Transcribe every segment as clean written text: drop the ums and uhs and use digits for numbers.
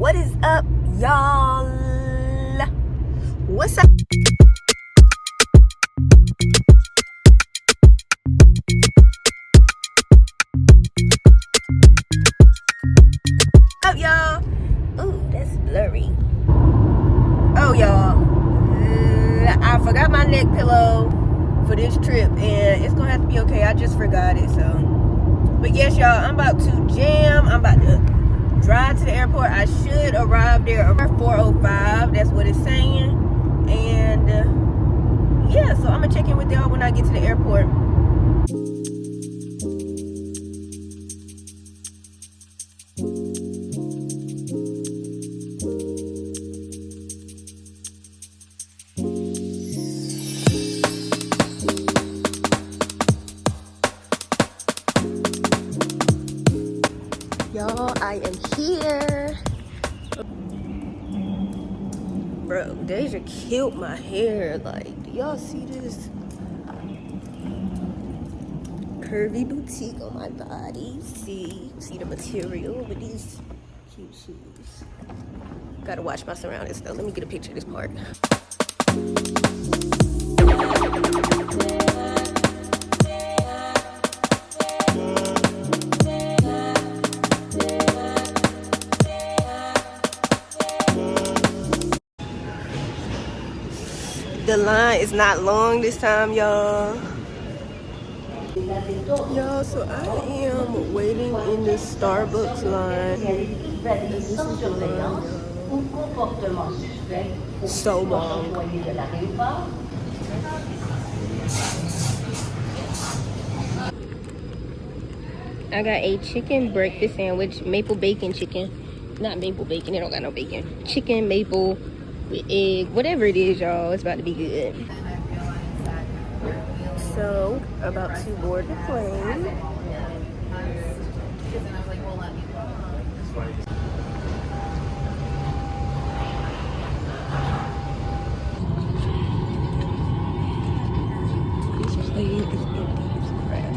What is up, y'all? What's up? Up, y'all? Ooh, that's blurry. Oh, y'all, I forgot my neck pillow for this trip, and it's gonna have to be okay. I just forgot it, so. But yes, y'all, I'm about to jam. I'm about to drive to the airport. I should arrive there around 4:05. That's what it's saying. And yeah, so I'm gonna check in with y'all when I get to the airport. Y'all, I am here. Bro, Deja killed my hair. Like, do y'all see this? Curvy boutique on my body. See the material with these cute shoes. Gotta watch my surroundings though. Let me get a picture of this part. The line is not long this time, y'all. Y'all, so I am waiting in the Starbucks line. This is the line, so long. I got a chicken breakfast sandwich, maple bacon chicken. Not maple bacon, it don't got no bacon. Chicken, maple, with egg, whatever it is, y'all, it's about to be good. So, about to board the plane. This plane is empty as crap.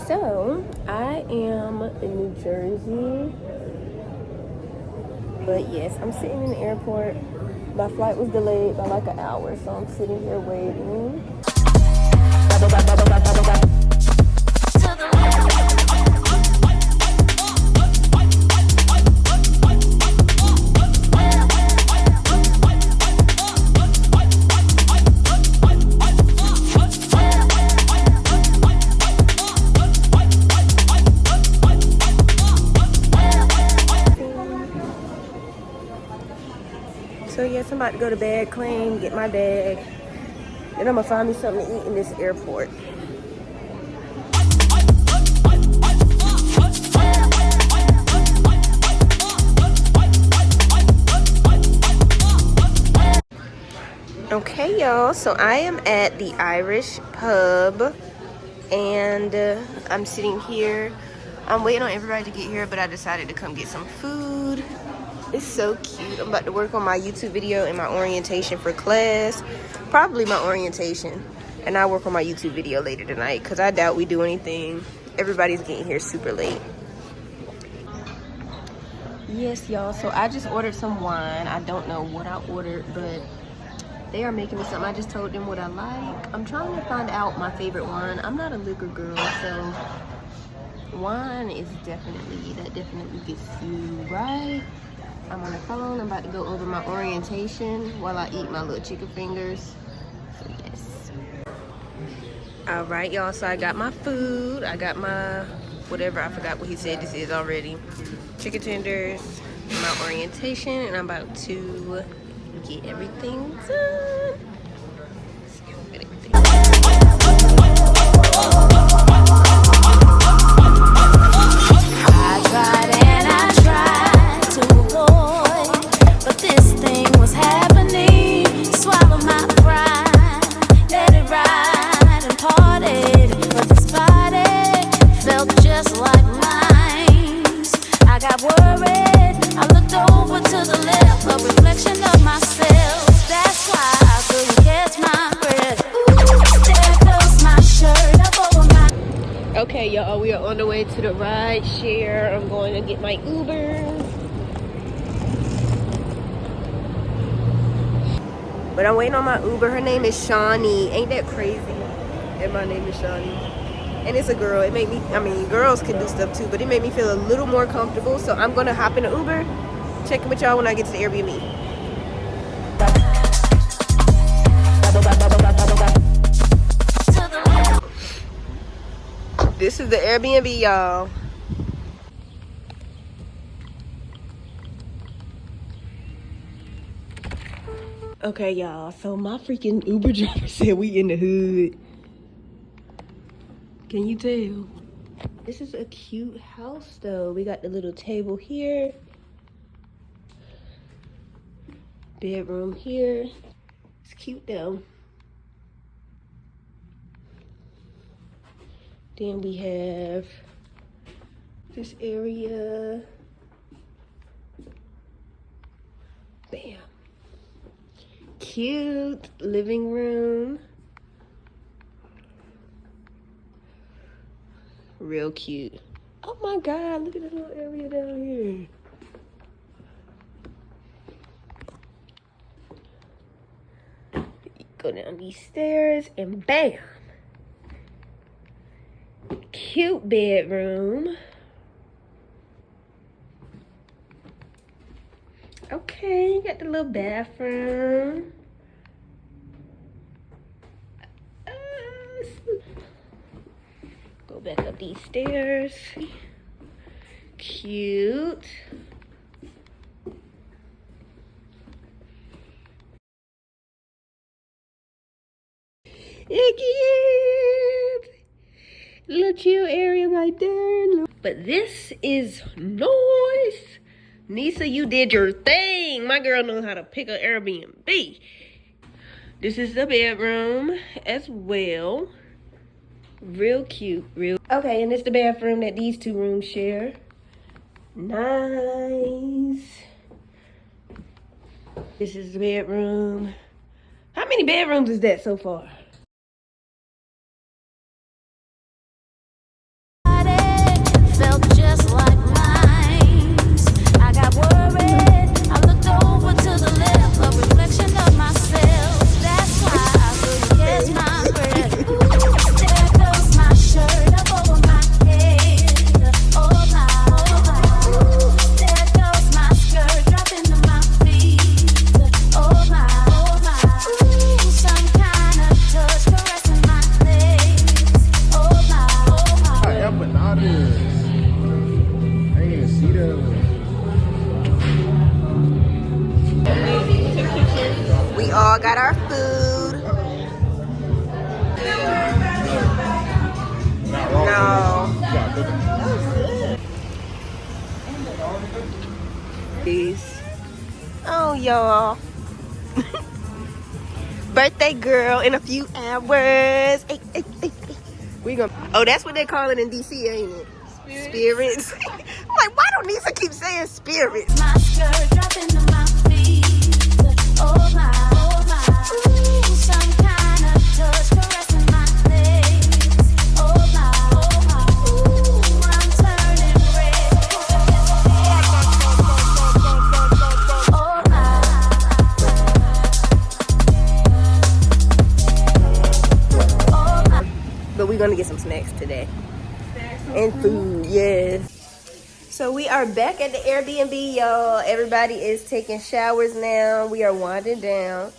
So I am in New Jersey, but yes, I'm sitting in the airport. My flight was delayed by like an hour, so I'm sitting here waiting. So yes, I'm about to go to bag claim, get my bag. Then I'm gonna find me something to eat in this airport. Okay, y'all, so I am at the Irish pub and I'm sitting here. I'm waiting on everybody to get here, but I decided to come get some food. It's so cute. I'm about to work on my YouTube video and my orientation for class. Probably my orientation. And I'll work on my YouTube video later tonight because I doubt we do anything. Everybody's getting here super late. Yes, y'all. So I just ordered some wine. I don't know what I ordered, but They are making me something. I just told them what I like. I'm trying to find out my favorite wine. I'm not a liquor girl, so wine is definitely, that definitely gets you right. I'm on the phone. I'm about to go over my orientation while I eat my little chicken fingers. So yes. All right, y'all. So I got my food. I got my whatever. I forgot what he said this is already. Chicken tenders, my orientation, and I'm about to get everything done. Let's get everything done. I tried and I tried to avoid, but this thing was happening. Swallow my pride, let it ride and parted. But this body felt just like mine. I got worried, I looked over to the left, a reflection of myself. That's why I couldn't catch my breath. Ooh, there goes my shirt up over my. Okay, y'all, we are on the way to the ride share. I'm going to get my Uber. But I'm waiting on my Uber. Her name is Shawnee. Ain't that crazy? And my name is Shawnee. And it's a girl. It made me, I mean, girls can do stuff too, but it made me feel a little more comfortable. So I'm going to hop in the Uber. Check in with y'all when I get to the Airbnb. This is the Airbnb, y'all. Okay, y'all. So my freaking Uber driver said we in the hood. Can you tell? This is a cute house, though. We got the little table here. Bedroom here. It's cute, though. Then we have this area. Bam. Cute living room. Real cute. Oh my God, look at the little area down here. Go down these stairs and bam. Cute bedroom. Okay, got the little bathroom. Go back up these stairs. Cute. Cute. Little chill area right there. But this is nice. Nisaa, you did your thing. My girl knows how to pick an Airbnb. This is the bedroom as well. Real cute, real. Okay, and it's the bathroom that these two rooms share. Nice. This is the bedroom. How many bedrooms is that so far? Felt just like mine. I got worried. I looked over to the left, a reflection of myself. That's why I couldn't catch my breath. Ooh, there goes my shirt up over my head. Oh my, ooh, there goes my skirt dropping to my feet. Oh my, ooh, some kind of touch caressing my legs. Oh my, empanadas. I didn't even see those. We all got our food. No. Peace. Oh, y'all. Birthday girl in a few hours. Hey, hey, hey, hey. We gonna. Oh, that's what they call it in DC, ain't it? Spirits. I'm like, why don't Nisaa keep saying spirits? my skirt dropping to my feet. Oh my, ooh, some kind of touch caressing my legs. Oh my, ooh, I'm turning red. Oh my, gonna get some snacks today. And food, yes. So we are back at the Airbnb, y'all. Everybody is taking showers now. We are winding down.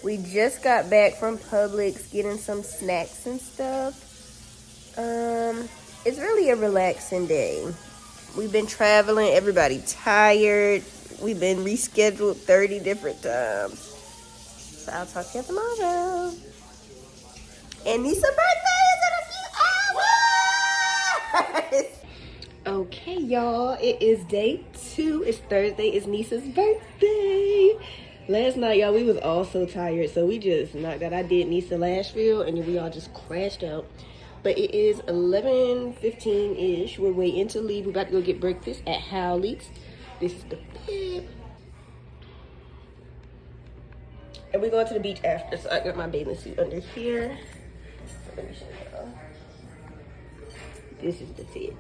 We just got back from Publix getting some snacks and stuff. It's really a relaxing day. We've been traveling, everybody tired. We've been rescheduled 30 different times. So I'll talk to you tomorrow. And Nisa's birthday is in a few hours. Okay, y'all, it is day 2. It's Thursday. It's Nisa's birthday. Last night, y'all, we was all so tired, so we just knocked out. I did Nisa Lashville, and we all just crashed out. But it is 11:15-ish. We're waiting to leave. We're about to go get breakfast at Howley's. This is the bed. And we're going to the beach after, so I got my bathing suit under here. Let me show y'all. This is the fit.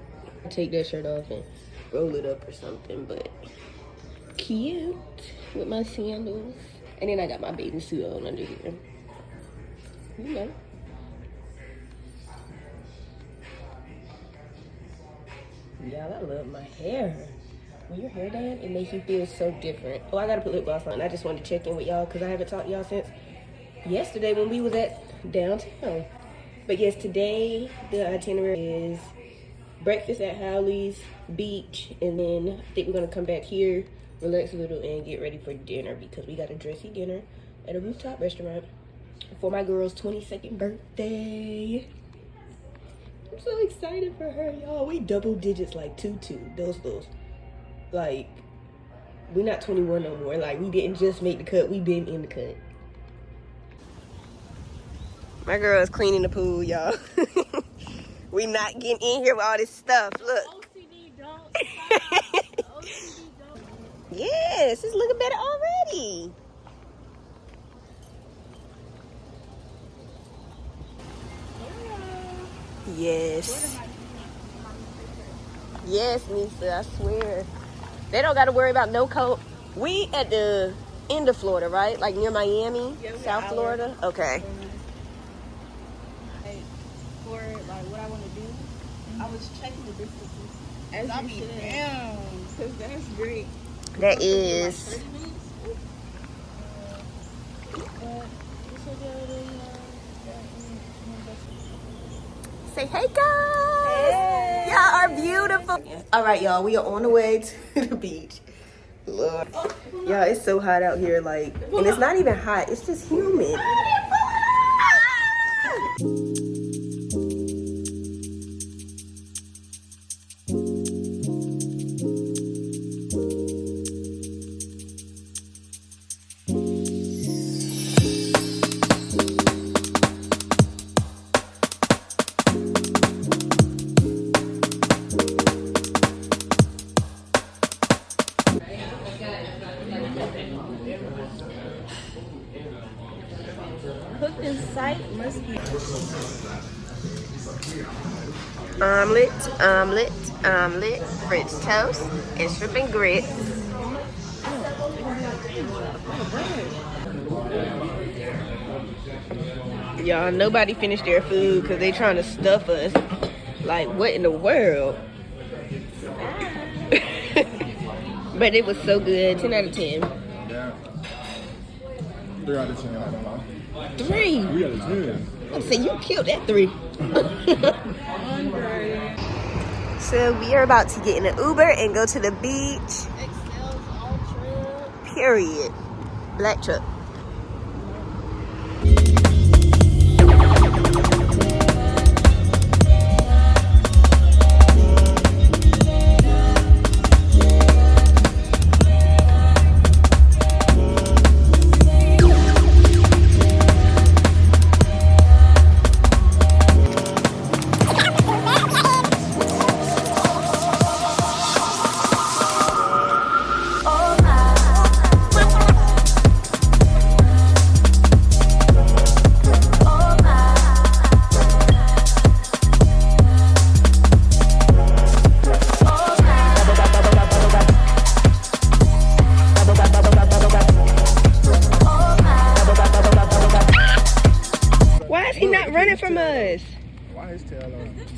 Take that shirt off and roll it up or something, but cute with my sandals. And then I got my bathing suit on under here. You know. Y'all, I love my hair. When your hair done, it makes you feel so different. Oh, I gotta put lip gloss on. I just wanted to check in with y'all because I haven't talked to y'all since yesterday when we was at downtown. But yes, today the itinerary is breakfast at Howley's, beach, and then I think we're gonna come back here, relax a little, and get ready for dinner because we got a dressy dinner at a rooftop restaurant for my girl's 22nd birthday. I'm so excited for her, y'all. We double digits, like 2-2. Those. Like, we're not 21 no more. Like, we didn't just make the cut. We been in the cut. My girl is cleaning the pool, y'all. We not getting in here with all this stuff. Look. OCD don't stop. OCD don't. Yes, it's looking better already. Yes. Yes, Nisa, I swear. They don't got to worry about no coat. We at the end of Florida, right? Like near Miami, Yeah, South Florida? Okay. For like what I want to do, I was checking the distances. As I you be should. down, Because that's great. That is. 30 minutes. It's okay, Say hey, guys. Hey. Y'all are beautiful. All right, y'all, we are on the way to the beach. Lord. Y'all, it's so hot out here, like, and it's not even hot, it's just humid. cooked in sight must be. Omelet, French toast, and shrimp and grits. Y'all, nobody finished their food because they trying to stuff us. Like, what in the world? But it was so good. 10 out of 10. Yeah. 3 out of 10. I don't know. 3. 3 out of 10. I'm saying you killed that 3. So we are about to get in an Uber and go to the beach. Period. Black truck.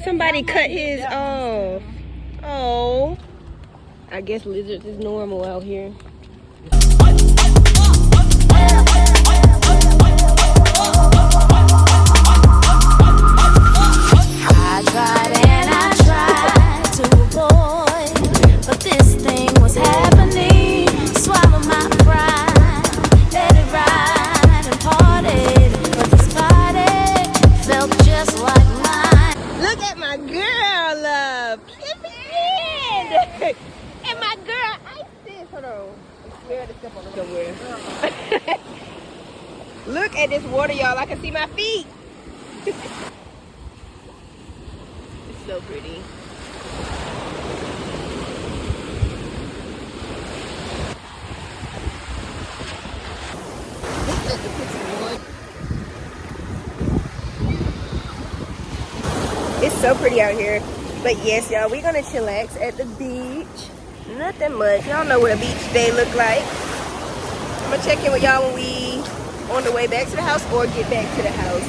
Somebody cut his off. Oh. I guess lizards is normal out here. I tried and I tried to avoid, but this thing was happening. Swallow my pride, let it ride and parted. But this body felt just like mine. Look at my girl, period. And my girl, Isis. Hold on. I'm scared to step on it somewhere. Look at this water, y'all. I can see my feet. It's so pretty. It's so pretty out here. But yes, y'all, we're gonna chillax at the beach. Nothing much. Y'all know what a beach day look like. I'm gonna check in with y'all when we on the way back to the house or get back to the house.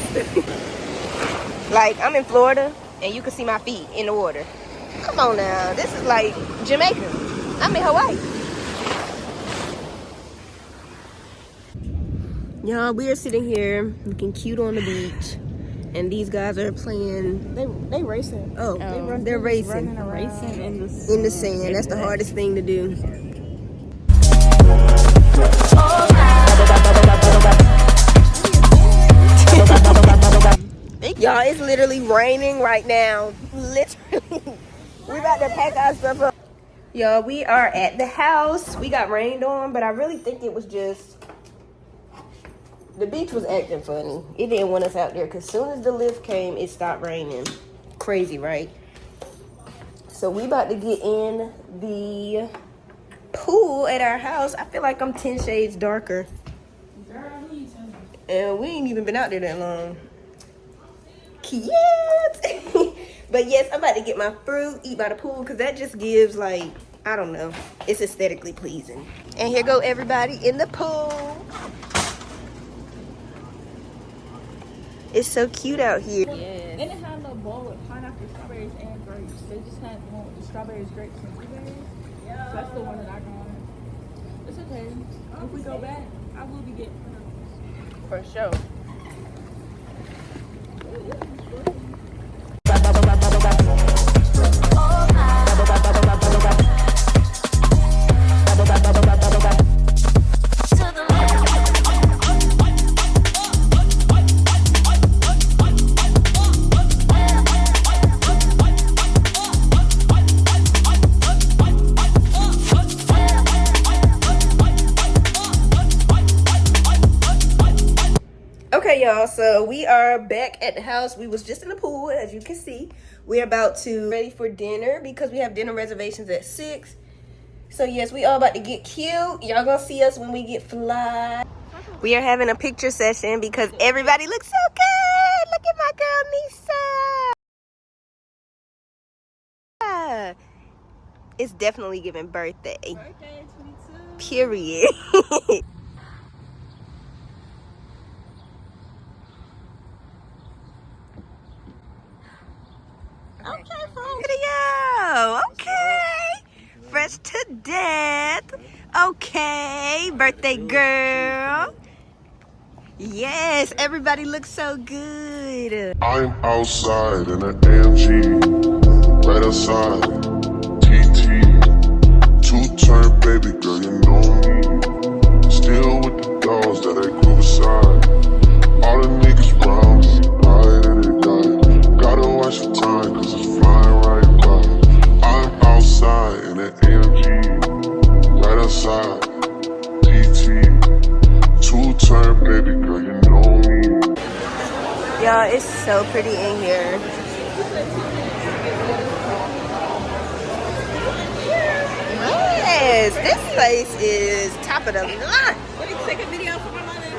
Like, I'm in Florida and you can see my feet in the water. Come on now, this is like Jamaica. I'm in Hawaii. Y'all, we are sitting here looking cute on the beach. And these guys are playing. They racing. Oh, they're racing. Racing In the sand. That's the hardest thing to do. Y'all, it's literally raining right now. Literally. We're about to pack our stuff up. Y'all, we are at the house. We got rained on, but I really think it was just... The beach was acting funny. It didn't want us out there because as soon as the lift came, it stopped raining. Crazy, right? So we about to get in the pool at our house. I feel like I'm 10 shades darker. And we ain't even been out there that long. Cute. But yes, I'm about to get my fruit, eat by the pool, because that just gives, like, I don't know. It's aesthetically pleasing. And here go everybody in the pool. It's so cute out here. Yes. And it had a little bowl with pineapple, strawberries, and grapes. They just had one with the strawberries, grapes, and blueberries. Yeah. So that's the one that I got. It's okay. If we go back, I will be getting one. For sure. Okay, y'all, so we are back at the house. We was just in the pool, as you can see. We're about to ready for dinner because we have dinner reservations at 6. So yes, we all about to get cute. Y'all gonna see us when we get fly. We are having a picture session because everybody looks so good. Look at my girl Nisaa. It's definitely giving birthday. Birthday, 22. Period. Okay, folks. Video. Okay. Fresh to death. Okay. Birthday girl. Yes. Everybody looks so good. I'm outside in an AMG, right outside, TT, 2-turn baby girl, you know me, still with the dogs that I grew beside, all the niggas round me, right at it, gotta watch the time cause it's flying right by, I'm outside in an AMG, right outside, TT, 2-turn baby girl, you know me. Y'all, it's so pretty in here. Yes, this place is top of the line. What did you take a video for my mother?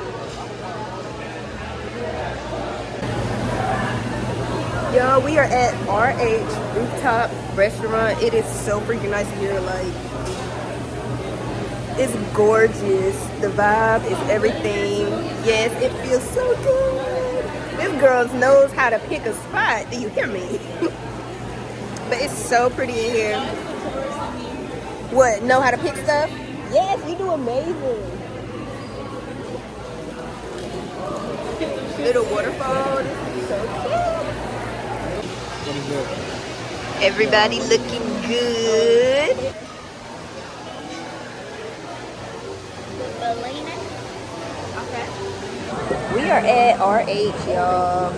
Y'all, we are at RH Rooftop Restaurant. It is so freaking nice here. Like, it's gorgeous. The vibe is everything. Yes, it feels so good. This girl knows how to pick a spot. Do you hear me? But it's so pretty in here. What? Know how to pick stuff? Yes, you do amazing. Little waterfall. This is so cute. What is that? Everybody looking good. We are at RH, y'all.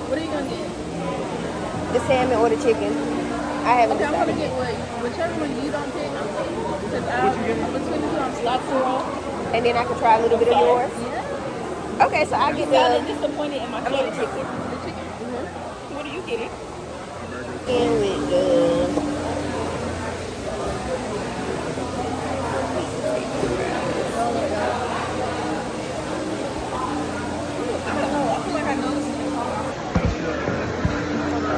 What are you gonna get? The salmon or the chicken. I haven't Okay, I'm gonna decided. get whichever one you don't pick. Because I'm between the two, I'm lobster roll. And then I can try a little bit of yours. Yeah. Okay, so I get I'm kind of the. disappointed in my I mean the chicken. chicken. The chicken. What are you getting? And with the. I don't know. I feel like I know this.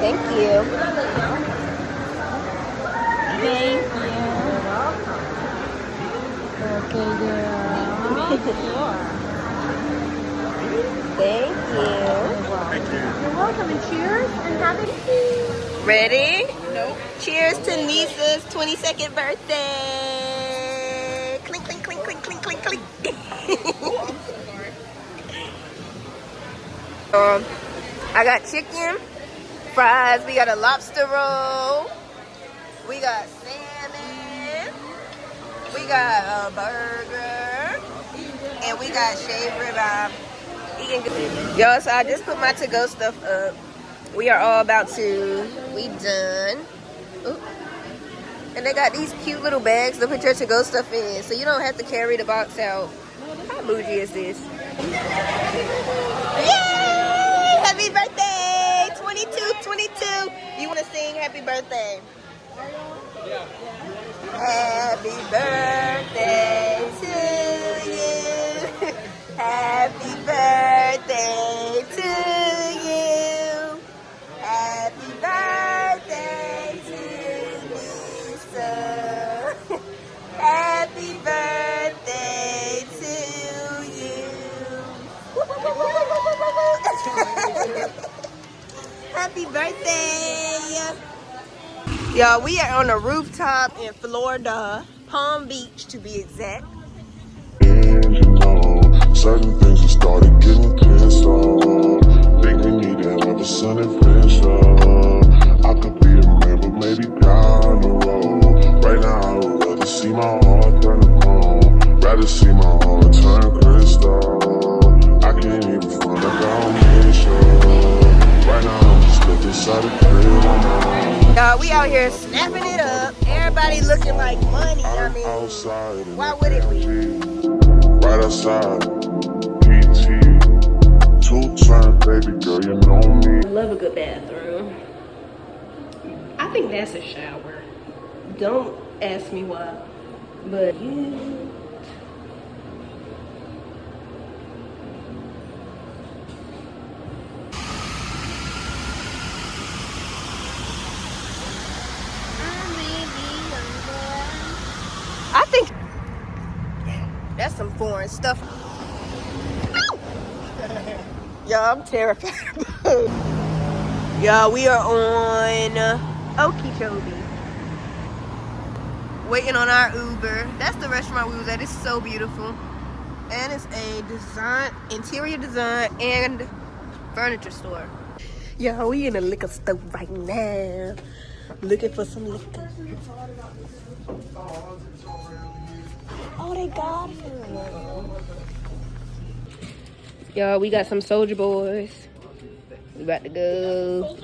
Thank you. Thank you. Okay, girl. Thank you. You're welcome, and cheers, and have it. Ready? Nope. Cheers to Nisa's 22nd birthday. Clink, clink, clink, clink, clink, clink, clink. I got chicken, fries, we got a lobster roll, we got salmon, we got a burger, and we got shaved ribeye. Eating good. Y'all, so I just put my to-go stuff up. We are all about to, we done. Ooh. And they got these cute little bags to put your to-go stuff in, so you don't have to carry the box out. How bougie is this? Yay! Happy birthday! 22, 22. You want to sing happy birthday? Yeah. Happy birthday to you. Happy birthday to you. Happy birthday to Lisa. Happy birthday to you. Happy birthday. Y'all, we are on a rooftop in Florida, Palm Beach to be exact. And you know, certain things have started getting pissed off. Think we need to have a son and friendship. I could be a man, but maybe down the road. Right now, I would rather see my heart turn to chrome. Rather see my heart turn crystal. I can't even front like I don't miss you. Right now, I'm just stuck inside the crib on my own. Y'all, we out here snapping it up. Everybody looking like money. I mean, Outside in why the would it be? AMG, right outside, PT, 2-turn, baby girl, you know me. Love a good bathroom. I think that's a shower. Don't ask me why, but you. I think that's some foreign stuff. Y'all, I'm terrified. Y'all, we are on Okeechobee. Waiting on our Uber. That's the restaurant we was at. It's so beautiful. And it's a interior design and furniture store. Y'all, we in a liquor store right now. Looking for some liquor. Oh, they got it. Y'all, we got some Soldier Boys. We about to go.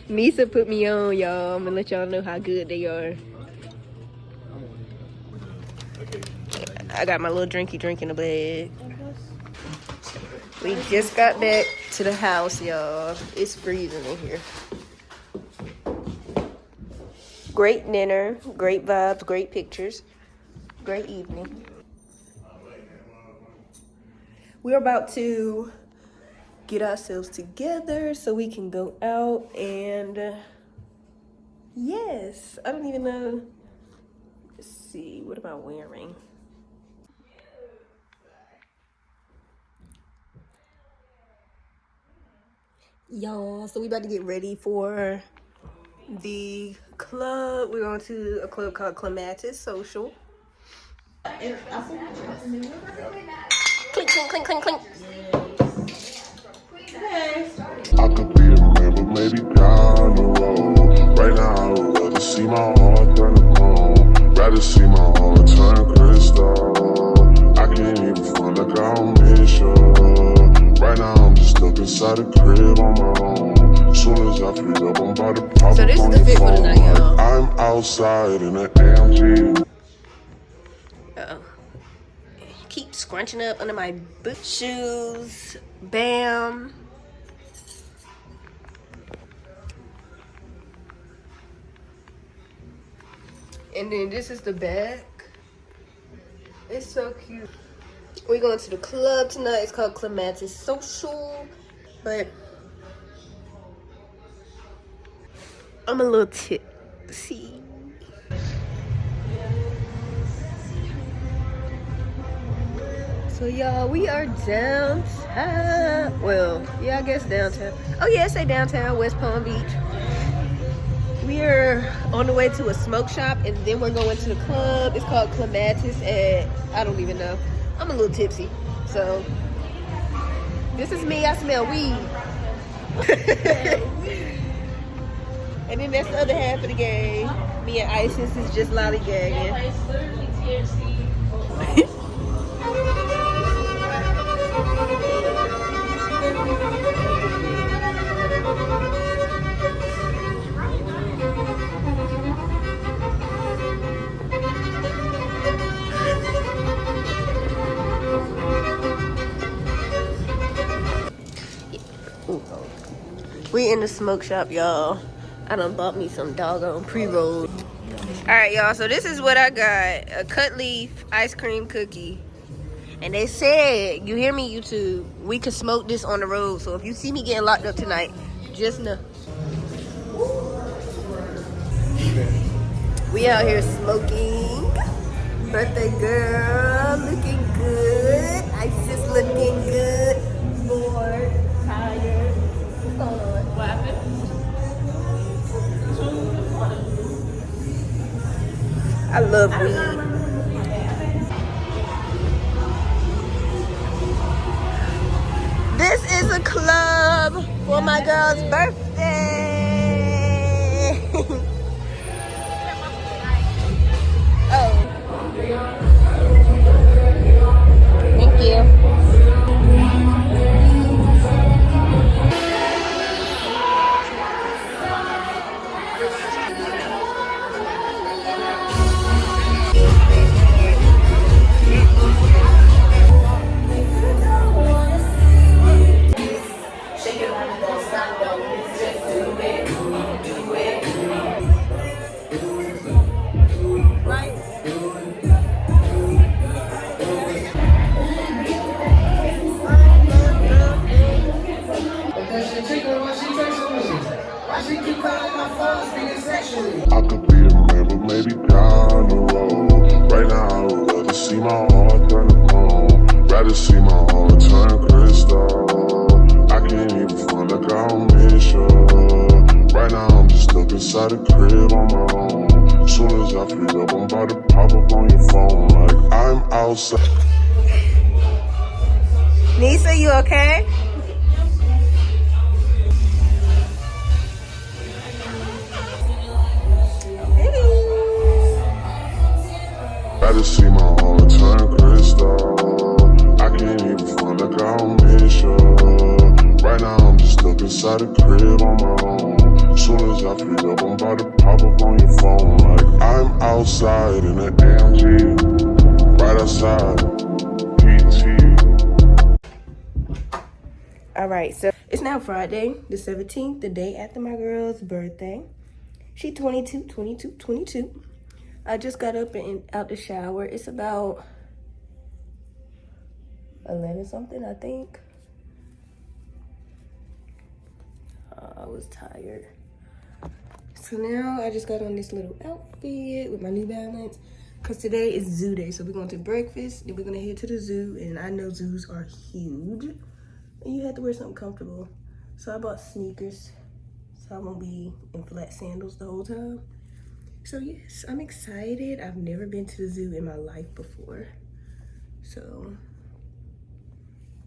Nisa put me on, y'all. I'm gonna let y'all know how good they are. I got my little drinky drink in the bag. We just got back to the house, y'all. It's freezing in here. Great dinner, great vibes, great pictures, great evening. We're about to get ourselves together so we can go out and yes, I don't even know. Let's see, what am I wearing? Y'all, so we about to get ready for the club. We're going to a club called Clematis Social. Clink, clink, clink, clink, clink. I could be a man, but maybe down the road. Right now, I would rather see my heart turn to chrome. Rather see my heart turn crystal. I can't even front like I don't miss you. Right now, I'm just stuck inside the crib on my own. Soon as I free up, I'm about to pop So this up is on the your fit for phone. the night, y'all. Like I'm outside in an AMG. Keep scrunching up under my boot shoes. Bam. And then this is the back. It's so cute. We're going to the club tonight. It's called Clematis Social. But I'm a little tipsy. So y'all, we are downtown. Well, yeah, I guess downtown. Oh yeah, say downtown, West Palm Beach. We are on the way to a smoke shop, and then we're going to the club. It's called Clematis at, I don't even know. I'm a little tipsy. So this is me, I smell weed. And then that's the other half of the gang. Me and Isis is just lollygagging. It's literally THC. We in the smoke shop, y'all. I done bought me some doggone pre-rolls. Alright, y'all, so this is what I got. A cut leaf ice cream cookie. And they said, you hear me, YouTube, we could smoke this on the road. So if you see me getting locked up tonight, just know. We out here smoking. Birthday girl, looking good. Isis looking good. Bored, tired. What's going on? What happened? I love weed. This is a club for my girl's birthday. Oh. Thank you. I could be a man, but maybe down the road. Right now, I would rather see my heart turn to chrome. Rather see my heart turn crystal. I can't even front like I don't miss you. Right now, I'm just stuck inside the crib on my own. Soon as I free up, I'm about to pop up on your phone. Like I'm outside. Nisaa, you okay? Rather see my heart turn crystal. I can't even front like I don't miss you. Right now I'm just stuck inside the crib on my own. Soon as I free up, I'm about to pop up on your phone. Like I'm outside in an AMG. Right outside, PT. Alright, so it's now Friday, the 17th, the day after my girl's birthday. She 22. I just got up and out the shower. It's about 11 something, I think. I was tired. So now I just got on this little outfit with my New Balance. Because today is zoo day. So we're going to breakfast. Then we're going to head to the zoo. And I know zoos are huge. And you have to wear something comfortable. So I bought sneakers, so I won't be in flat sandals the whole time. So yes, I'm excited. I've never been to the zoo in my life before. So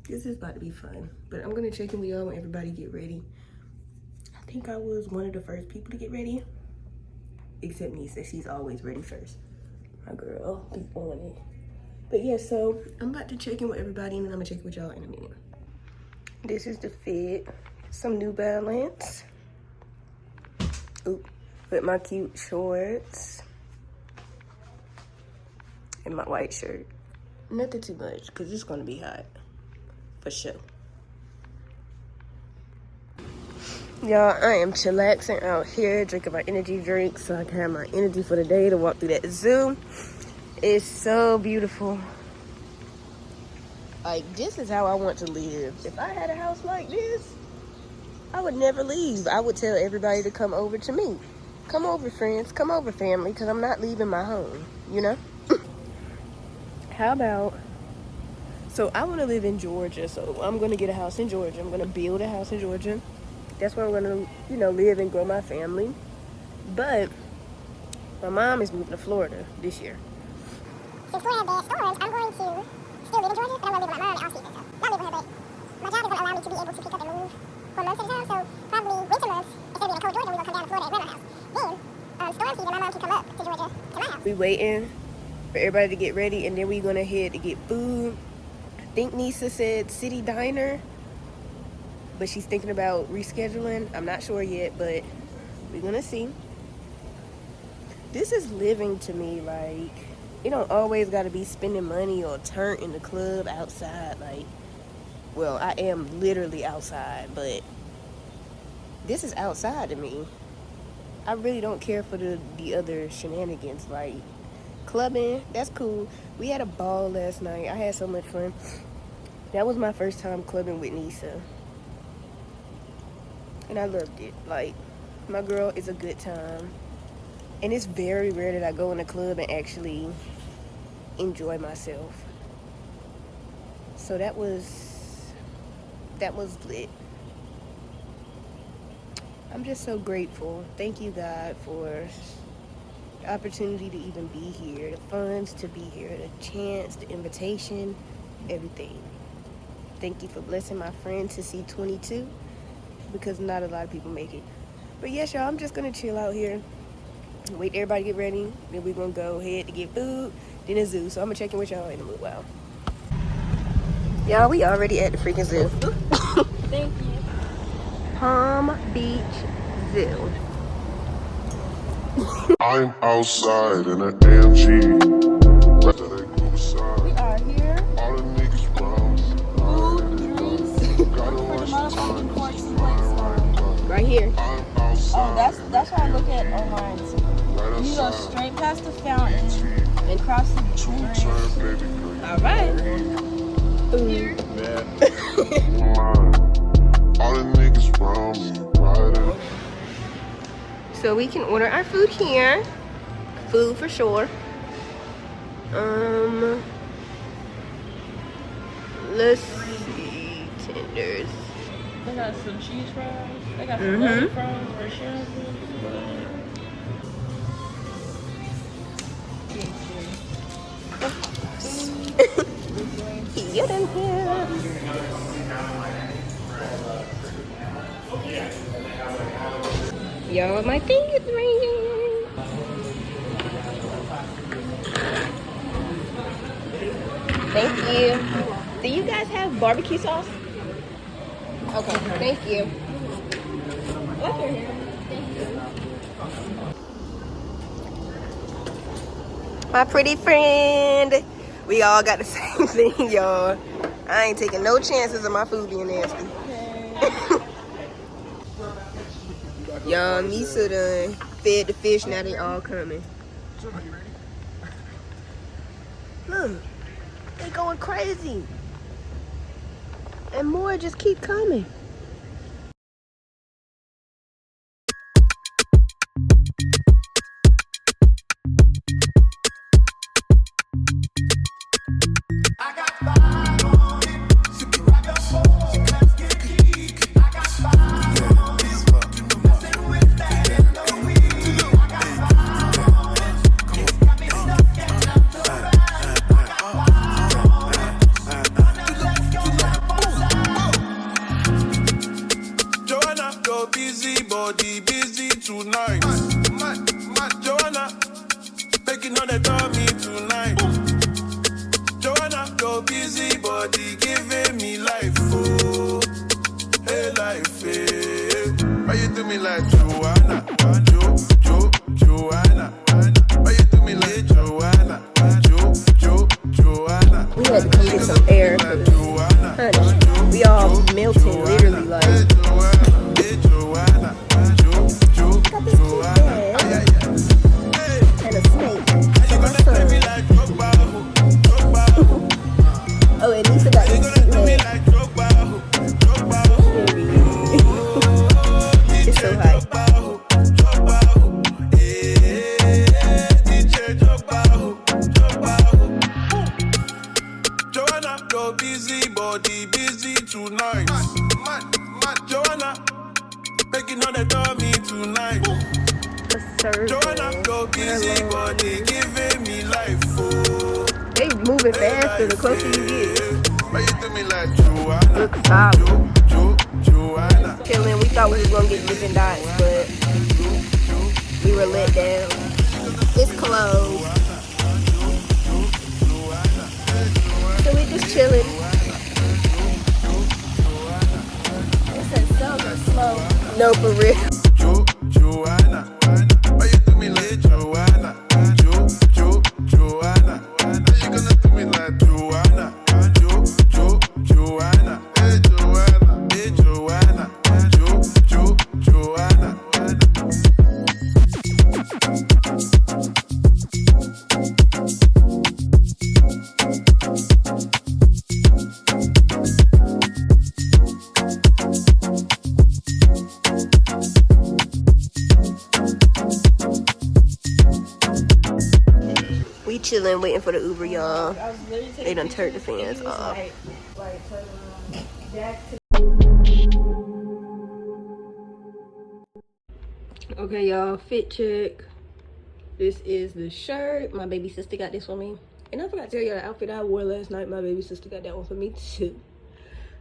this is about to be fun. But I'm gonna check in with y'all when everybody get ready. I think I was one of the first people to get ready. Except Nisaa, she's always ready first. My girl, be on it. But yeah, so I'm about to check in with everybody and then I'm gonna check in with y'all in a minute. This is the fit. Some New Balance. Oop. With my cute shorts. And my white shirt. Nothing too much, because it's gonna be hot. For sure. Y'all, I am chillaxing out here, drinking my energy drink so I can have my energy for the day to walk through that zoo. It's so beautiful. Like, this is how I want to live. If I had a house like this, I would never leave. I would tell everybody to come over to me. Come over, friends. Come over, family, because I'm not leaving my home, you know? How about... So, I want to live in Georgia, so I'm going to get a house in Georgia. I'm going to build a house in Georgia. That's where I'm going to, you know, live and grow my family. But my mom is moving to Florida this year. Since Florida has bad storms, I'm going to still live in Georgia, but I'm going to live with my mom in off season. So, not live with her, but my job is going to allow me to be able to pick up and move for months at a time. So, probably winter months, instead of being in cold Georgia, we're going to come down to Florida and rent our house. Then, storm season, my mom can come up to Georgia to my house. We waiting for everybody to get ready, and then we're going to head to get food. I think Nisaa said City Diner, but she's thinking about rescheduling. I'm not sure yet, but we're going to see. This is living to me. Like, you don't always got to be spending money or turn in the club outside. Like, well, I am literally outside, but this is outside to me. I really don't care for the other shenanigans. Like, clubbing, that's cool. We had a ball last night. I had so much fun. That was my first time clubbing with Nisaa. And I loved it. Like, my girl is a good time. And it's very rare that I go in a club and actually enjoy myself. So that was lit. I'm just so grateful. Thank you, God, for the opportunity to even be here, the funds to be here, the chance, the invitation, everything. Thank you for blessing my friend to see 22, because not a lot of people make it. But yes, y'all, I'm just gonna chill out here, wait everybody get ready, then we're gonna go ahead to get food, then a zoo. So I'm gonna check in with y'all in a little while. Y'all, we already at the freaking zoo. Thank you. Palm Beach Zoo. I'm outside in an AMG. We are here. All the niggas brown. Food, drinks, for the motherfucking forks and plates. Right here. I'm outside. Oh, that's what I look at online. Right You go outside. straight past the fountain and cross the bridge. Two-turn baby girl. All right. Here. All the niggas round me riding. So we can order our food here. Food for sure. Let's see. Tenders. They got some cheese fries. They got some lovely fries for sure. Get in here. Y'all, my thing is ringing. Thank you. Do you guys have barbecue sauce? Okay, thank you. My pretty friend. We all got the same thing, y'all. I ain't taking no chances of my food being nasty. Y'all, Nisaa done fed the fish, now they all coming. Look, they going crazy. And more just keep coming. I got 5 on it. So you rock up 4. Let's get geek. I got 5. your busy body busy tonight. Joanna, making all the dummy tonight. Joanna, your busy body giving me life, oh, hey life, hey. Why you do me like Joanna, Joanna? Why you do me like Joanna, Joanna? We had to come get some air. Honey, we all melting literally like. Got this cute bag and a snake for my son. Oh, and Nisaa got this cute head. It's so high. Joanna, your busy body busy tonight. Joanna, making all the dummy tonight. Joanna, your busy body giving me life, oh. They moving faster the closer you get. Why you do me like Joanna? Look solid. Joanna. Chilling. We thought we was gonna get Dippin' Dots, but we were let down. It's closed. So we just chilling. It says sales are slow. No, for real. Joanna. Why you do me like Joanna? Joanna. How you gonna do me like Joanna? Joanna. Hey Joanna. Hey Joanna. Joanna. We chilling, waiting for the Uber, y'all. They done turned the fans off. Okay, y'all, fit check. This is the shirt. My baby sister got this for me. And I forgot to tell you the outfit I wore last night. My baby sister got that one for me too.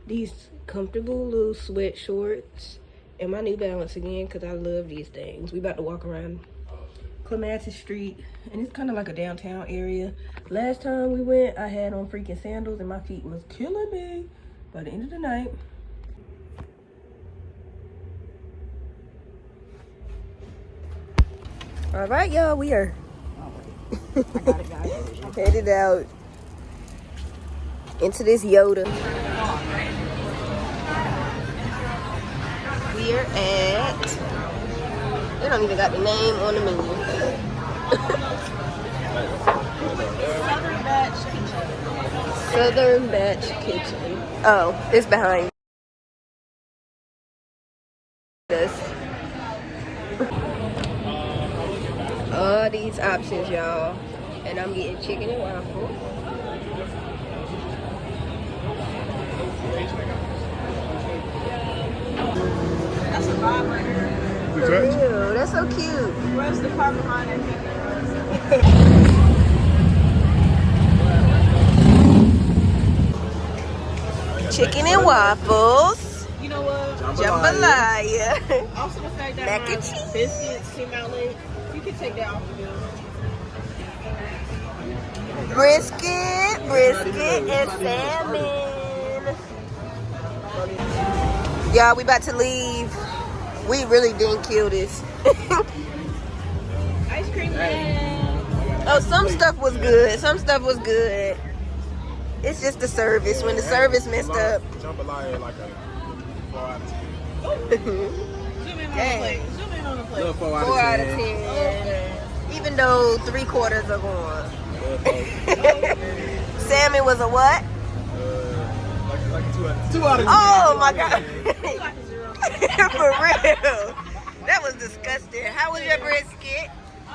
These comfortable little sweat shorts. And my New Balance again, because I love these things. We about to walk around Clematis Street, and it's kind of like a downtown area. Last time we went, I had on freaking sandals and my feet was killing me. By the end of the night, all right, y'all, we are headed out into this Yoda. We are at, they don't even got the name on the menu. Southern Batch Kitchen. Oh, it's behind us. All these options, y'all. And I'm getting chicken and waffle. That's a vibe right here. For real, that's so cute. Where's the car behind it? Chicken and waffles. You know what? Jambalaya. Also the fact that Mac my and cheese. biscuits came out late. You can take that off the bill. Brisket and salmon. Y'all, we about to leave. We really didn't kill this. Ice cream man. Oh, some stuff was good. Some stuff was good. It's just the service. When the service messed up. Jambalaya like a 4 out of 10. Zoom in on the plate. Zoom in on the plate. Little 4 out of 10. 4 out of 10. Even though 3/4 are gone. Salmon was a what? Like a 2 out of 10. Oh my God. Like a 0. For real. That was disgusting. How was your brisket? I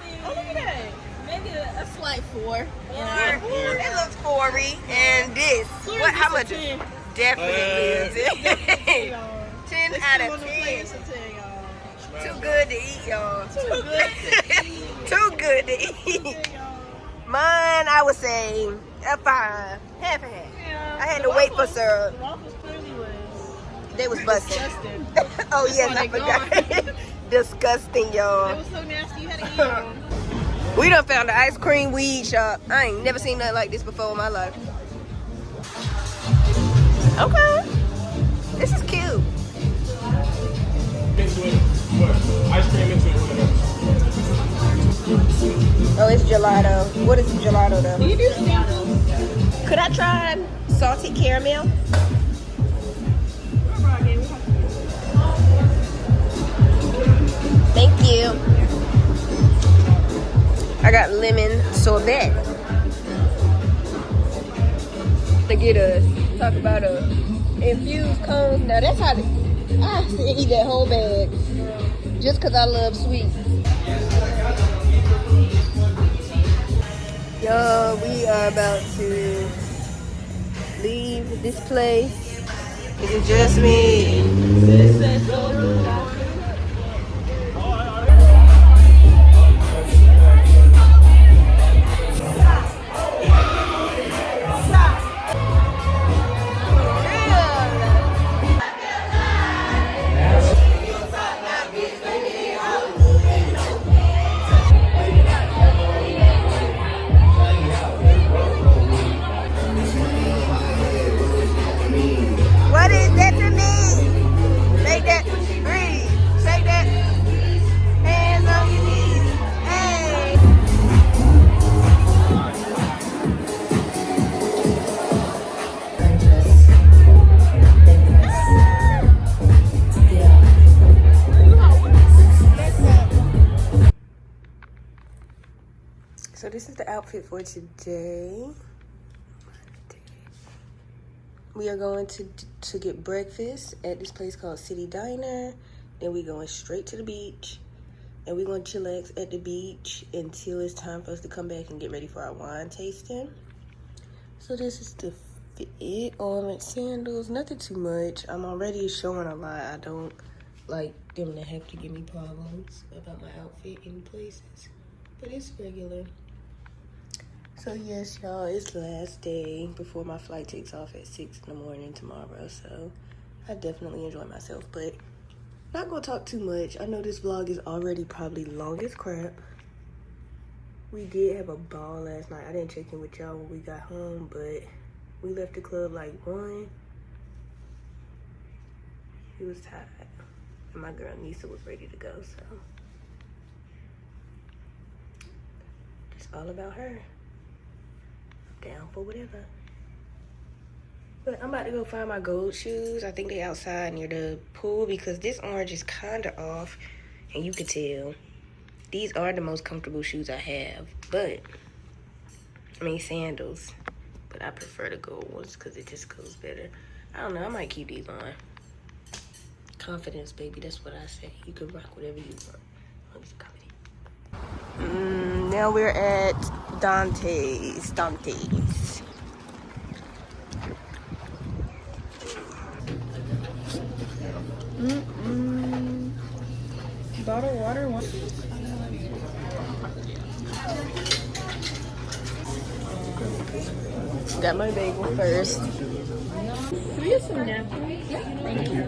mean, oh, look at that. Maybe a slight 4. It looks 4-y. And this. What? How much? 10. Definitely is it. 10 out of 10. It's a 10, y'all. Too good to eat, y'all. Too good to eat. Too good to eat. Mine, I would say a 5. Half and half. Yeah, I had the to wait for waffles- syrup. The waffles clearly was They was busting. Disgusting. Oh yes, why I they forgot. Disgusting, y'all. It was so nasty. You had to eat them. We done found the ice cream weed shop. I ain't never seen nothing like this before in my life. Okay. This is cute. Into it. What? Ice cream into it. Oh, it's gelato. What is gelato though? You do samples. Could I try salted caramel? Thank you. I got lemon sorbet. To get us talk about a infused cone. Now that's how I eat that whole bag just because I love sweets. Y'all, we are about to leave this place. Is it just me? What is that to me? Say that. Breathe. Say that. Hands on your knees. Hey. So this is the outfit for today. We are going to get breakfast at this place called City Diner. Then we going straight to the beach. And we're going to chillax at the beach until it's time for us to come back and get ready for our wine tasting. So this is the fit. Orange sandals, nothing too much. I'm already showing a lot. I don't like them to have to give me problems about my outfit in places. But it's regular. So yes, y'all, it's the last day before my flight takes off at 6 in the morning tomorrow. So I definitely enjoy myself, but not gonna talk too much. I know this vlog is already probably long as crap. We did have a ball last night. I didn't check in with y'all when we got home, but we left the club like 1. He was tired, and my girl Nisaa was ready to go. So it's all about her. Down for whatever. But I'm about to go find my gold shoes. I think they outside near the pool because this orange is kind of off, and you can tell. These are the most comfortable shoes I have, but I mean sandals. But I prefer the gold ones because it just goes better. I don't know. I might keep these on. Confidence, baby. That's what I say. You can rock whatever you want. As long as you're confident. Now we're at Dante's. Bottled water. Got my bagel first. Can we get some napkins? Yeah. Thank you.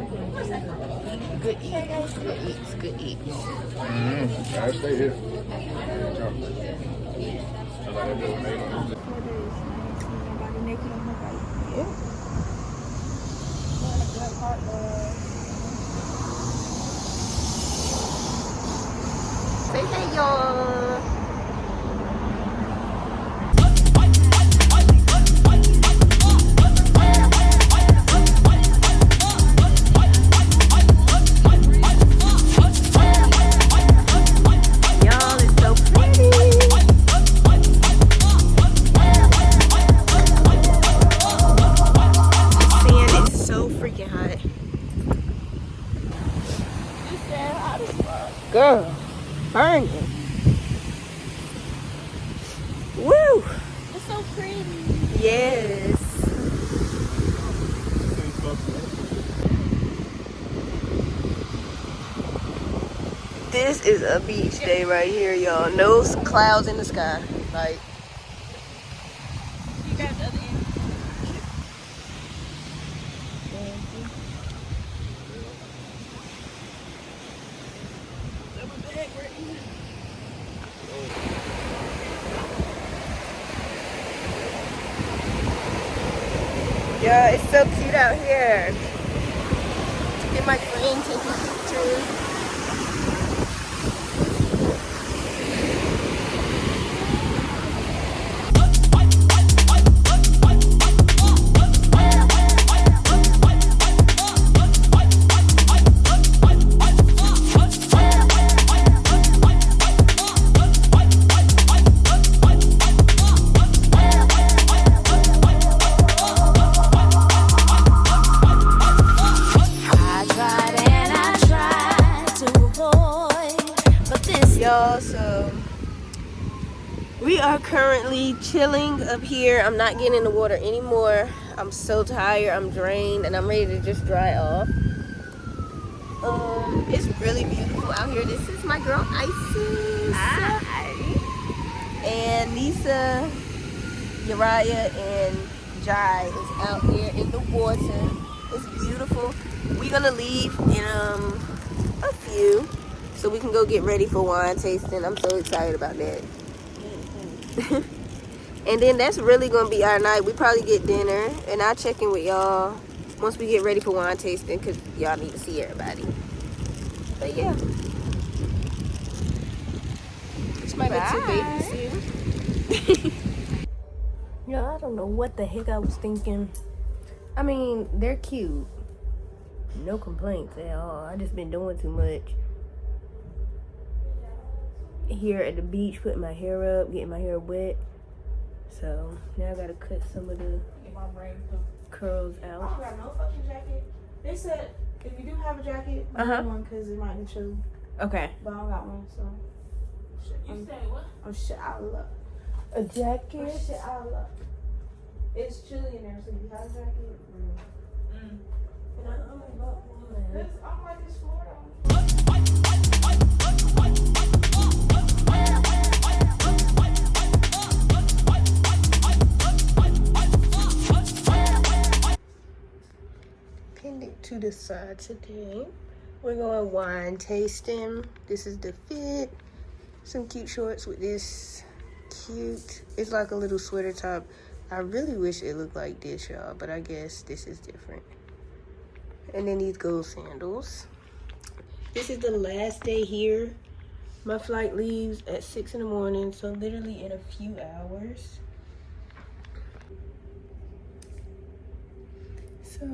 Good eats. Good eats. Good eats. I stay here. Say hey, y'all. Girl, burn it. Woo! It's so pretty. Yes. This is a beach day right here, y'all. No clouds in the sky. Like, You got the other end. Yeah, it's so cute out here. Get my friend taking pictures. So we are currently chilling up here. I'm not getting in the water anymore. I'm so tired, I'm drained, and I'm ready to just dry off. It's really beautiful out here. This is my girl Isis. Hi. And Nisaa, Uriah, and Jai is out there in the water. It's beautiful. We're gonna leave in a few, so we can go get ready for wine tasting. I'm so excited about that. And then that's really gonna be our night. We probably get dinner, and I'll check in with y'all once we get ready for wine tasting, because y'all need to see everybody. But yeah, this might be too big. Yo, I don't know what the heck I was thinking. I mean, they're cute, no complaints at all. I just been doing too much here at the beach, putting my hair up, getting my hair wet. So now I gotta cut some of the curls out. I don't got no fucking jacket. They said if you do have a jacket, buy one because it might be chilly. Okay. But I don't got one, so. You say what? I'm shit out of luck. A jacket? I'm shit out of luck. It's chilly in there, so you have a jacket. And I only bought one. I'm like this Florida. Pinned it to the side today. We're going wine tasting. This is the fit. Some cute shorts with this cute, it's like a little sweater top. I really wish it looked like this, y'all, but I guess this is different. And then these gold sandals. This is the last day here. My flight leaves at 6 in the morning, so literally in a few hours. So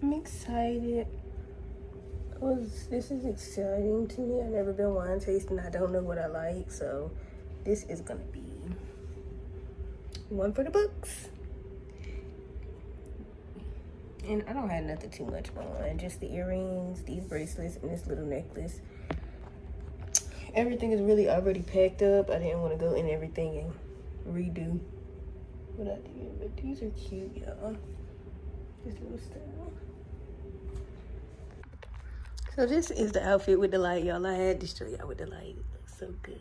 I'm excited. This is exciting to me. I've never been wine tasting. I don't know what I like, so this is gonna be one for the books. And I don't have nothing too much on, just the earrings, these bracelets, and this little necklace. Everything is really already packed up. I didn't want to go in everything and redo what I did, but these are cute, y'all. This little style. So this is the outfit with the light, y'all. I had to show y'all with the light. It looks so good.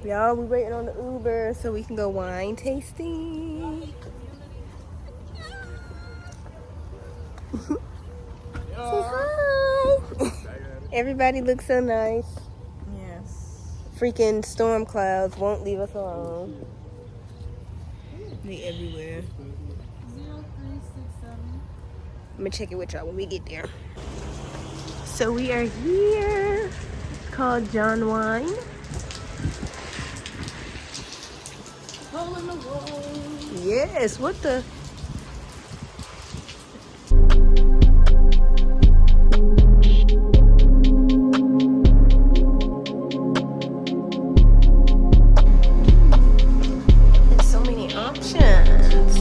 Y'all, we waiting on the Uber so we can go wine tasting. Say hi. Everybody looks so nice. Yes. Freaking storm clouds won't leave us alone. They everywhere. 0367. I'm gonna check it with y'all when we get there. So we are here. It's called John Wine. Hole in the wall. Yes, what the? There's so many options.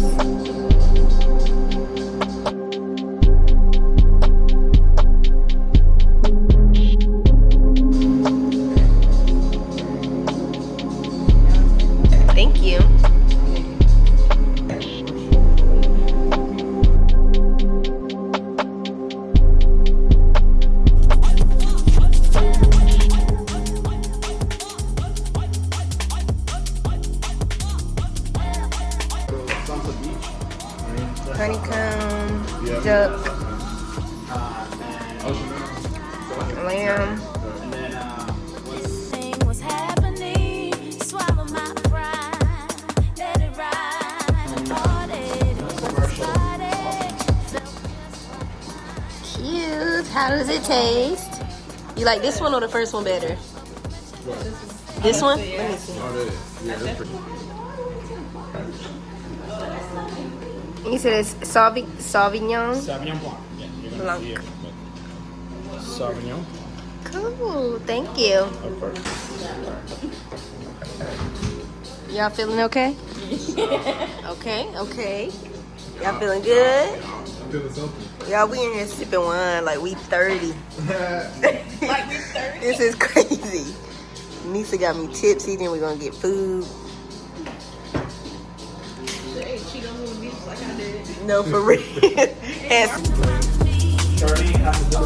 Thank you. honeycomb, duck, lamb. Everything was happening. Swallow my pride. Let it ride. Party was started. Cute. How does it taste? You like this one or the first one better? This one? Let me see. Yeah, that's pretty. You said it's Sauvignon? Sauvignon Blanc. Yeah, you're gonna Blanc. see it. But Sauvignon. Cool. Thank you. Oh, perfect. Y'all feeling okay? Okay. Y'all feeling good? I'm feeling something. Y'all, we in here sipping wine like we 30. Like we 30. This is crazy. Nisa got me tipsy, then we're gonna get food. Hey, she don't move me like I did. No, for real. Yes. Charlie has to do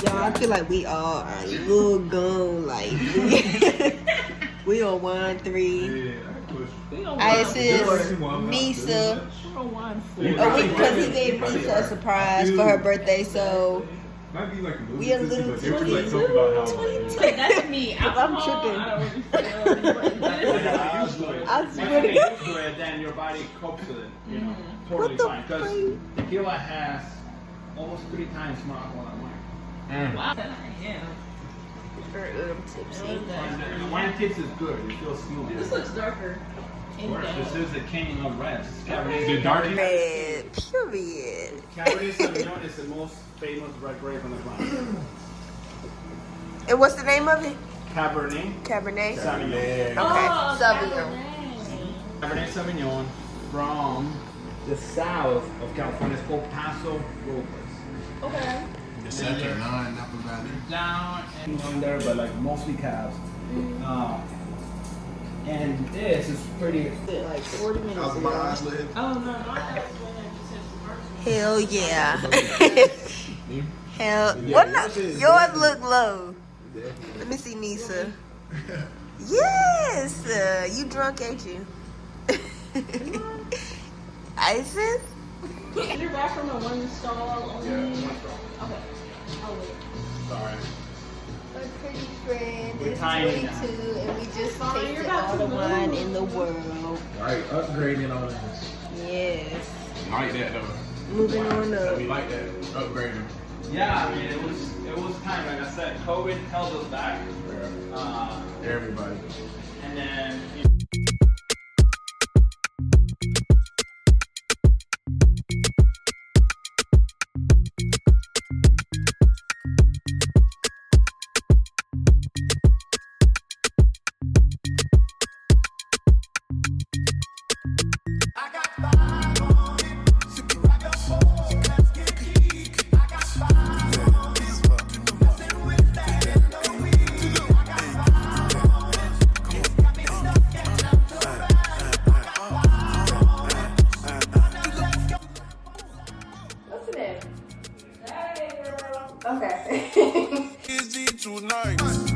Y'all, I feel like we all are a little gone. Like, we on 1-3. This is Nisa. Because he gave Nisa a surprise for her birthday, so we a little tipsy. That's me. I'm tripping. I swear to God. Then your body copes with it, you know, What totally the fine. Because tequila has almost 3 times more alcohol than wine. Wow. Yeah. I'm tipsy. And the wine taste is good. It feels smooth. This looks darker. Of course, this is the king of reds. Cabernet. The darkest. Red, period. Cabernet Sauvignon is the most famous red grape on the planet. And what's the name of it? Cabernet Cabernet? Sauvignon. Okay, Sauvignon. Cabernet Sauvignon from the south of California. It's called Paso Robles. Okay. The center 9 Napa Valley. Down and under, but like mostly calves. And this is pretty. Like 40 minutes How's my ago. eyes lit? Oh no, no. Hell yeah. Hell. What no, yours look low. Let me see Nisa. Yes. You drunk, ain't you? Isis? Is your bathroom a one stall only? Yeah, one straw. Okay. I'll wait. Sorry. My pretty friend We're is tiny 22 and we just Fine, you're tasted about all to the wine move. in the world. Right, upgrading on this. Yes. Like that though. Moving on up. We like that. Upgrading. Yeah, I mean it was time. Like I said, COVID held us back. Everybody. And then. What's the name? Okay. Easy tonight.